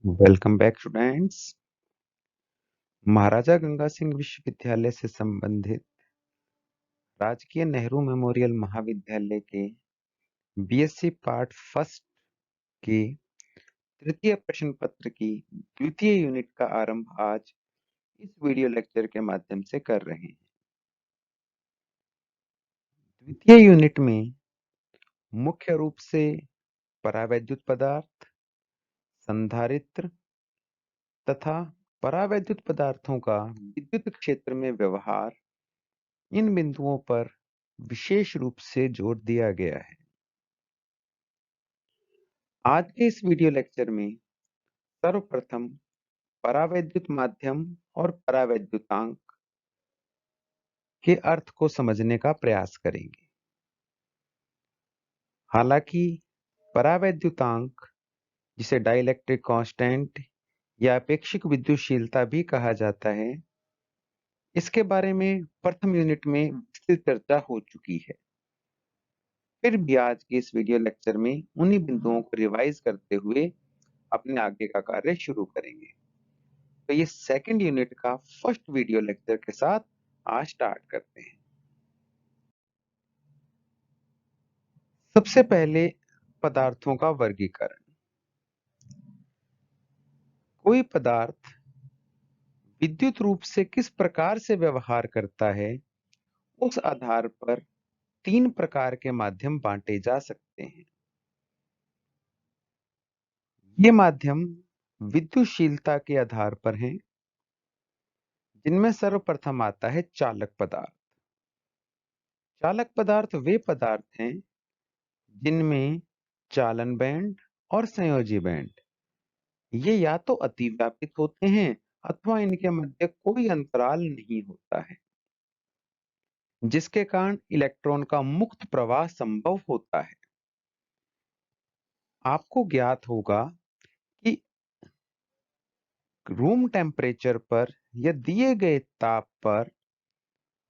Welcome back students. Maharaja Ganga Singh विश्वविद्यालय से संबंधित राजकीय नेहरू मेमोरियल महाविद्यालय के बीएससी पार्ट फर्स्ट के तृतीय प्रश्न पत्र की द्वितीय यूनिट का आरंभ आज इस वीडियो लेक्चर के माध्यम से कर रहे हैं। द्वितीय यूनिट में मुख्य रूप से परावैद्युत पदार्थ, संधारित्र तथा परावैद्युत पदार्थों का विद्युत क्षेत्र में व्यवहार, इन बिंदुओं पर विशेष रूप से जोर दिया गया है। आज के इस वीडियो लेक्चर में सर्वप्रथम परावैद्युत माध्यम और परावैद्युतांक के अर्थ को समझने का प्रयास करेंगे। हालांकि परावैद्युतांक, जिसे डाइलेक्ट्रिक कांस्टेंट या अपेक्षिक विद्युतशीलता भी कहा जाता है, इसके बारे में प्रथम यूनिट में विस्तृत चर्चा हो चुकी है। फिर भी आज के इस वीडियो लेक्चर में उन्हीं बिंदुओं को रिवाइज करते हुए अपने आगे का कार्य शुरू करेंगे। तो ये सेकंड यूनिट का फर्स्ट वीडियो लेक्चर के साथ आज स्टार्ट करते हैं। सबसे पहले पदार्थों का वर्गीकरण। कोई पदार्थ विद्युत रूप से किस प्रकार से व्यवहार करता है, उस आधार पर तीन प्रकार के माध्यम बांटे जा सकते हैं। ये माध्यम विद्युतशीलता के आधार पर हैं, जिनमें सर्वप्रथम आता है चालक पदार्थ। चालक पदार्थ वे पदार्थ हैं जिनमें चालन बैंड और संयोजी बैंड ये या तो अतिव्यापित होते हैं अथवा इनके मध्य कोई अंतराल नहीं होता है, जिसके कारण इलेक्ट्रॉन का मुक्त प्रवाह संभव होता है। आपको ज्ञात होगा कि रूम टेम्परेचर पर या दिए गए ताप पर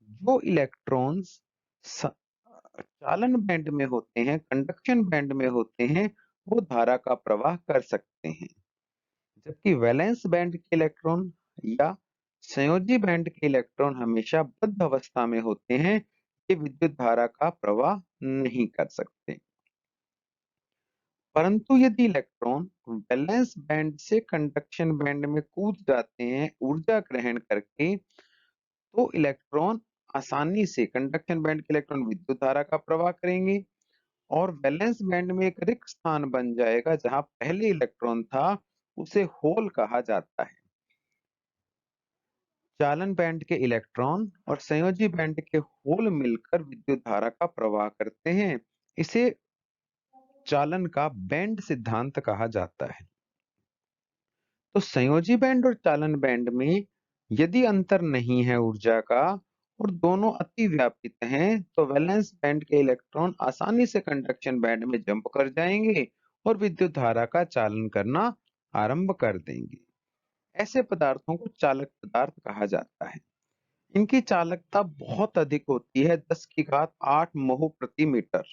जो इलेक्ट्रॉन्स चालन बैंड में होते हैं, कंडक्शन बैंड में होते हैं, वो धारा का प्रवाह कर सकते हैं, जबकि वैलेंस बैंड के इलेक्ट्रॉन या संयोजी बैंड के इलेक्ट्रॉन हमेशा बद्ध अवस्था में होते हैं, ये विद्युत धारा का प्रवाह नहीं कर सकते। परंतु यदि इलेक्ट्रॉन वैलेंस बैंड से कंडक्शन बैंड में कूद जाते हैं ऊर्जा ग्रहण करके, तो इलेक्ट्रॉन आसानी से कंडक्शन बैंड के इलेक्ट्रॉन विद्युत धारा का प्रवाह करेंगे और वैलेंस बैंड में एक रिक्त स्थान बन जाएगा जहां पहले इलेक्ट्रॉन था, उसे होल कहा जाता है। चालन बैंड के इलेक्ट्रॉन और संयोजी बैंड के होल मिलकर विद्युत धारा का प्रवाह करते हैं। इसे चालन का बैंड सिद्धांत कहा जाता है। तो संयोजी बैंड और चालन बैंड में यदि अंतर नहीं है ऊर्जा का और दोनों अति व्यापित हैं, तो वैलेंस बैंड के इलेक्ट्रॉन आसानी से कंडक्शन बैंड में जंप कर जाएंगे और विद्युत धारा का चालन करना आरंभ कर देंगे। ऐसे पदार्थों को चालक पदार्थ कहा जाता है। इनकी चालकता बहुत अधिक होती है, 10 की घात 8 मोह प्रति मीटर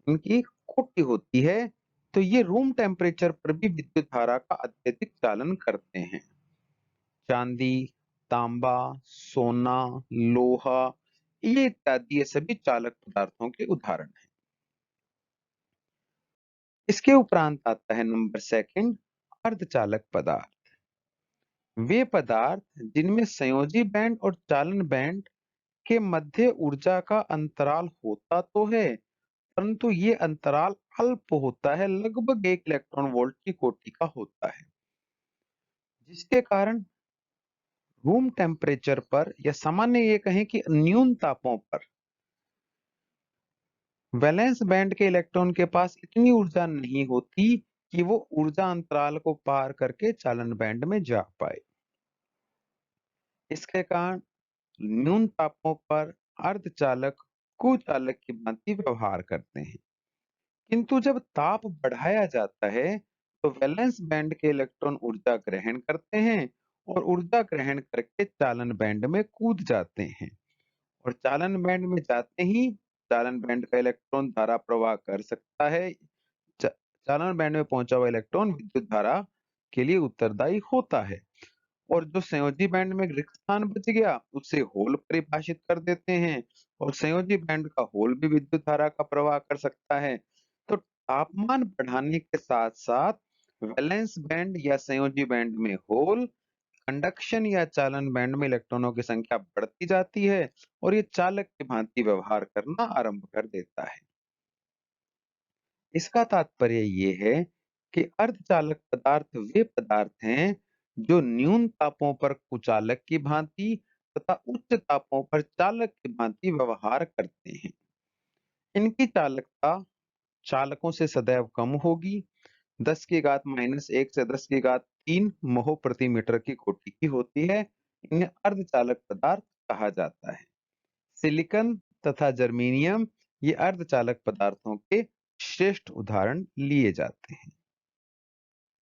इनकी कोटि होती है। तो ये रूम टेम्परेचर पर भी विद्युत धारा का अत्यधिक चालन करते हैं। चांदी, तांबा, सोना, लोहा, ये इत्यादि ये सभी चालक पदार्थों के उदाहरण हैं। इसके उपरांत आता है नंबर सेकंड, अर्धचालक पदार्थ। वे पदार्थ जिनमें संयोजी बैंड और चालन बैंड के मध्य ऊर्जा का अंतराल होता तो है, परंतु ये अंतराल अल्प होता है, लगभग 1 इलेक्ट्रॉन वोल्ट की कोटि का होता है, जिसके कारण रूम टेम्परेचर पर या सामान्य ये कहें कि न्यून तापों पर वैलेंस बैंड के इलेक्ट्रॉन के पास इतनी ऊर्जा नहीं होती कि वो ऊर्जा अंतराल को पार करके चालन बैंड में जा पाए। इसके कारण न्यून तापों पर अर्धचालक कुचालक की भांति व्यवहार करते हैं, किंतु जब ताप बढ़ाया जाता है तो वैलेंस बैंड के इलेक्ट्रॉन ऊर्जा ग्रहण करते हैं और ऊर्जा ग्रहण करके चालन बैंड में कूद जाते हैं और चालन बैंड में जाते ही चालन बैंड का इलेक्ट्रॉन धारा प्रवाह कर सकता है। चालन बैंड में पहुंचा हुआ इलेक्ट्रॉन विद्युत धारा के लिए उत्तरदायी होता है। और जो संयोजी बैंड में रिक्त स्थान बच गया उसे होल परिभाषित कर देते हैं, और संयोजी बैंड का होल भी विद्युत धारा का प्रवाह कर सकता है। तो तापमान बढ़ाने के साथ साथ वैलेंस बैंड या संयोजी बैंड में होल, कंडक्शन या चालन बैंड में इलेक्ट्रॉनों की संख्या बढ़ती जाती है और ये चालक की भांति व्यवहार करना आरंभ कर देता है। इसका तात्पर्य ये है कि अर्धचालक पदार्थ वे पदार्थ हैं जो न्यून तापों पर कुचालक की भांति तथा उच्च तापों पर चालक की भांति व्यवहार करते हैं। इनकी चालकता चालकों से सदैव कम होगी, 10 की घात -1 से 10 की घात 3 महो प्रति मीटर की कोटि की होती है। इन्हें अर्धचालक पदार्थ कहा जाता है। सिलिकॉन तथा जर्मेनियम ये अर्धचालक पदार्थों के श्रेष्ठ उदाहरण लिए जाते हैं।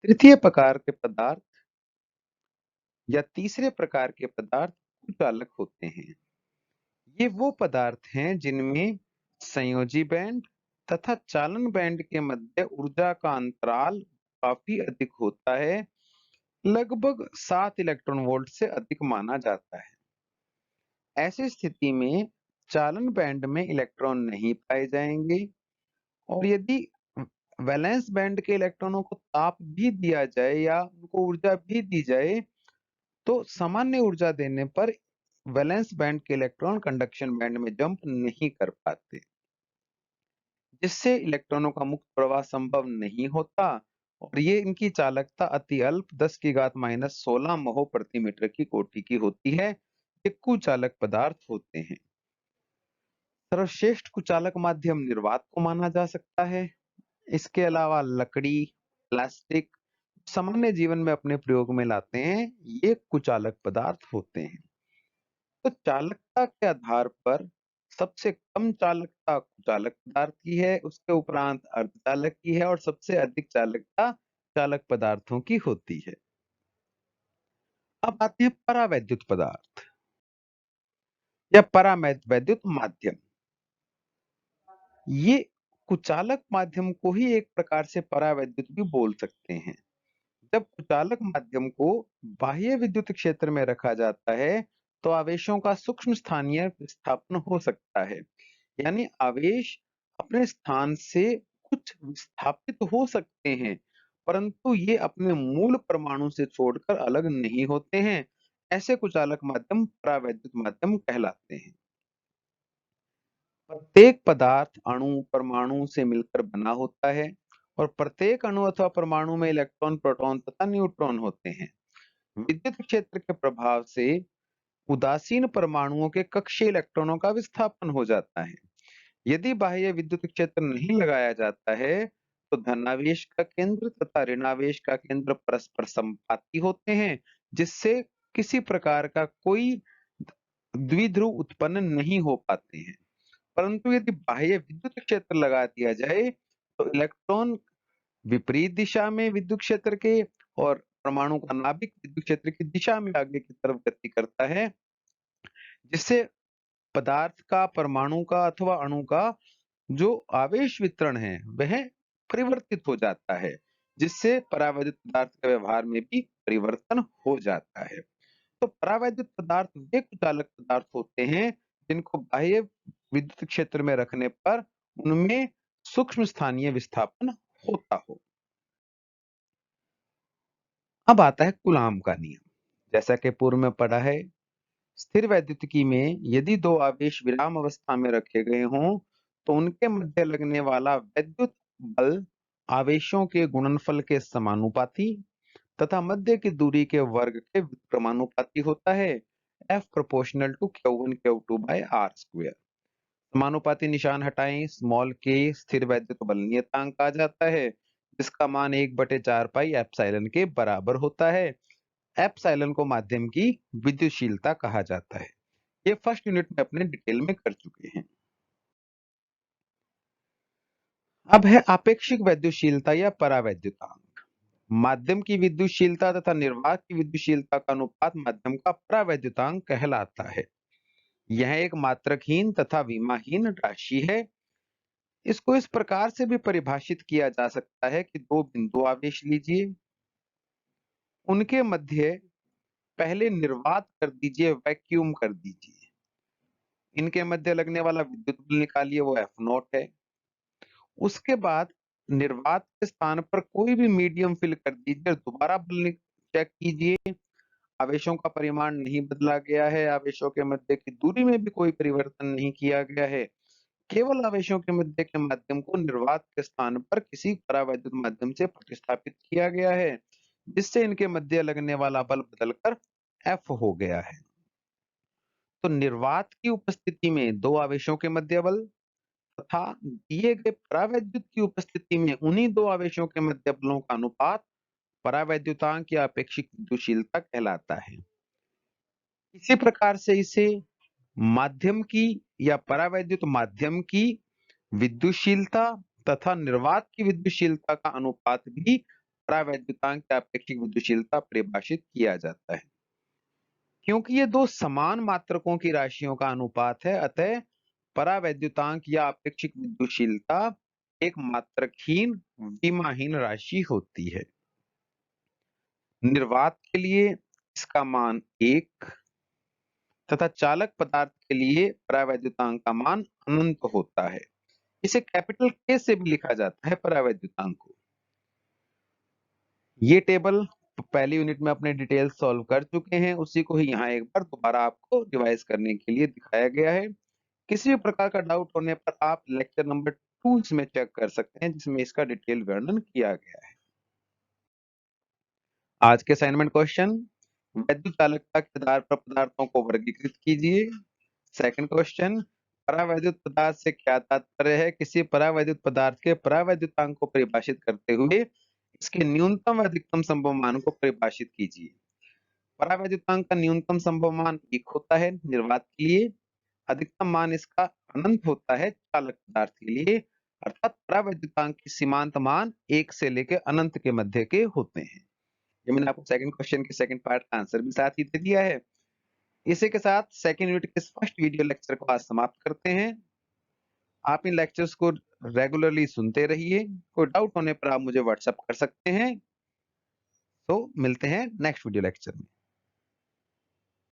तृतीय प्रकार के पदार्थ या तीसरे प्रकार के पदार्थ कुचालक होते हैं। ये वो पदार्थ हैं जिनमें संयोजी बैंड तथा चालन बैंड के मध्य ऊर्जा का अंतराल काफी अधिक होता है, लगभग 7 इलेक्ट्रॉन वोल्ट से अधिक माना जाता है। ऐसी स्थिति में चालन बैंड में इलेक्ट्रॉन नहीं पाए जाएंगे, और यदि वैलेंस बैंड के इलेक्ट्रॉनों को ताप भी दिया जाए या उनको ऊर्जा भी दी जाए तो सामान्य ऊर्जा देने पर वैलेंस बैंड के इलेक्ट्रॉन कंडक्शन बैंड में जंप नहीं कर पाते, जिससे इलेक्ट्रॉनों का मुक्त प्रवाह संभव नहीं होता, और ये इनकी चालकता अति अल्प 10 की घात -16 महो प्रति मीटर की कोटि की होती है। ये कुचालक पदार्थ होते हैं। सर्वश्रेष्ठ कुचालक माध्यम निर्वात को माना जा सकता है। इसके अलावा लकड़ी, प्लास्टिक सामान्य जीवन में अपने प्रयोग में लाते हैं, ये कुचालक पदार्थ होते हैं। तो चालकता के आधार पर सबसे कम चालकता कुचालक पदार्थ की है, उसके उपरांत अर्धचालक की है और सबसे अधिक चालकता चालक पदार्थों की होती है। अब आते हैं परावैद्युत पदार्थ या परावैद्युत माध्यम। ये कुचालक माध्यम को ही एक प्रकार से परावैद्युत भी बोल सकते हैं। जब कुचालक माध्यम को बाह्य विद्युत क्षेत्र में रखा जाता है तो आवेशों का सूक्ष्म स्थानीय विस्थापन हो सकता है, यानी आवेश अपने स्थान से कुछ विस्थापित हो सकते हैं, परंतु ये अपने मूल परमाणु से छोड़कर अलग नहीं होते हैं। ऐसे कुचालक माध्यम परावैद्युत माध्यम कहलाते हैं। प्रत्येक पदार्थ अणु परमाणु से मिलकर बना होता है, और प्रत्येक अणु अथवा परमाणु में इलेक्ट्रॉन, प्रोटॉन तथा न्यूट्रॉन होते हैं। विद्युत क्षेत्र के प्रभाव से उदासीन परमाणुओं के कक्षीय इलेक्ट्रॉनों का विस्थापन हो जाता है। यदि बाह्य विद्युत क्षेत्र नहीं लगाया जाता है तो धनावेश का केंद्र तथा ऋणावेश का केंद्र परस्पर संपाती होते हैं, जिससे किसी प्रकार का कोई द्विध्रुव उत्पन्न नहीं हो पाते हैं। परंतु यदि बाह्य विद्युत क्षेत्र लगा दिया जाए तो इलेक्ट्रॉन विपरीत दिशा में विद्युत क्षेत्र के और परमाणु का नाभिक विद्युत क्षेत्र की दिशा में आगे की तरफ गति करता है, जिससे पदार्थ का, परमाणु का अथवा अणु का जो आवेश वितरण है वह परिवर्तित हो जाता है, जिससे परावैद्युत पदार्थ के व्यवहार में भी परिवर्तन हो जाता है। तो परावैद्युत पदार्थ वे कुचालक पदार्थ होते हैं जिनको बाह्य विद्युत क्षेत्र में रखने पर उनमें सूक्ष्म स्थानीय विस्थापन होता हो। अब आता है कूलाम का नियम। जैसा कि पूर्व में पढ़ा है, स्थिर वैद्युतिकी में यदि दो आवेश विराम अवस्था में रखे गए हों तो उनके मध्य लगने वाला वैद्युत बल आवेशों के गुणनफल के समानुपाती तथा मध्य की दूरी के वर्ग के क्रमानुपाती होता है। F proportional to Q1 Q2 by R square. समानुपाती निशान हटाएं, स्मॉल k स्थिर वैद्युत बल नियतांक आ जाता है, जिसका मान 1/4 पाई एप्सिलॉन के बराबर होता है। एप्सिलॉन को माध्यम की विद्युतशीलता कहा जाता है। ये फर्स्ट यूनिट में अपने डिटेल में कर चुके हैं। अब है आपेक्षिक वैद्युतशीलता या परावैद्युतांक। माध्यम की विद्युतशीलता तथा निर्वात की विद्युतशीलता का अनुपात माध्यम का परावैद्युतांक कहलाता है। यह एक मात्रकहीन तथा विमाहीन राशि है। इसको इस प्रकार से भी परिभाषित किया जा सकता है कि दो बिंदु आवेश लीजिए, उनके मध्य पहले निर्वात कर दीजिए, वैक्यूम कर दीजिए। इनके मध्य लगने वाला विद्युत बल निकालिए, वो F नॉट है। उसके बाद निर्वात के स्थान पर कोई भी मीडियम फिल कर दीजिए, दोबारा बल चेक कीजिए, आवेशों का परिमाण नहीं बदला गया है, आवेशों के मध्य की दूरी में भी कोई परिवर्तन नहीं किया गया है, केवल आवेशों के मध्य के माध्यम को निर्वात के स्थान पर किसी परावैद्युत माध्यम से प्रतिस्थापित किया गया है, जिससे इनके मध्य लगने वाला बल बदलकर F हो गया है। तो निर्वात की उपस्थिति में दो आवेशों के मध्य बल तथा दिए गए परावैद्युत की उपस्थिति में उन्हीं दो आवेशों के मध्य बलों का अनुपात परावैद्युतांक या अपेक्षित विद्युतशीलता कहलाता है। इसी प्रकार से इसे माध्यम की या परावैद्युत माध्यम की विद्युतशीलता तथा निर्वात की विद्युतशीलता का अनुपात भी परावैद्युतांक या अपेक्षित विद्युतशीलता परिभाषित किया जाता है। क्योंकि ये दो समान मात्रकों की राशियों का अनुपात है, अतः परावैद्युतांक या अपेक्षित विद्युतशीलता एक मात्रकहीन विमाहीन राशि होती है। निर्वात के लिए इसका मान 1 तथा चालक पदार्थ के लिए परावैद्युतांक का मान अनंत होता है। इसे कैपिटल K से भी लिखा जाता है परावैद्युतांक को। ये टेबल पहली यूनिट में अपने डिटेल सॉल्व कर चुके हैं, उसी को ही यहाँ एक बार दोबारा आपको रिवाइज करने के लिए दिखाया गया है। किसी भी प्रकार का डाउट होने पर आप लेक्चर नंबर 2 इसमें चेक कर सकते हैं, जिसमें इसका डिटेल वर्णन किया गया है। आज के असाइनमेंट क्वेश्चन, वैद्युत चालकता के आधार पर पदार्थों को वर्गीकृत कीजिए। सेकंड क्वेश्चन, परावैद्युत पदार्थ से क्या तात्पर्य है? किसी परावैद्युत पदार्थ के परावैद्युतांक को परिभाषित करते हुए इसके न्यूनतम व अधिकतम संभव मान को परिभाषित कीजिए। परावैद्युतांक का न्यूनतम संभव मान 1 होता है निर्वात के लिए, अधिकतम मान इसका अनंत होता है चालक पदार्थ के लिए, अर्थात परावैद्युतांक की सीमांत मान 1 से लेकर अनंत के मध्य के होते हैं। ये मैंने आपको सेकंड क्वेश्चन के सेकंड पार्ट का आंसर भी साथ ही दे दिया है। इसी के साथ सेकंड यूनिट के फर्स्ट वीडियो लेक्चर को आज समाप्त करते हैं। आप इन लेक्चर्स को रेगुलरली सुनते रहिए। कोई डाउट होने पर आप मुझे व्हाट्सएप कर सकते हैं। तो मिलते हैं नेक्स्ट वीडियो लेक्चर में।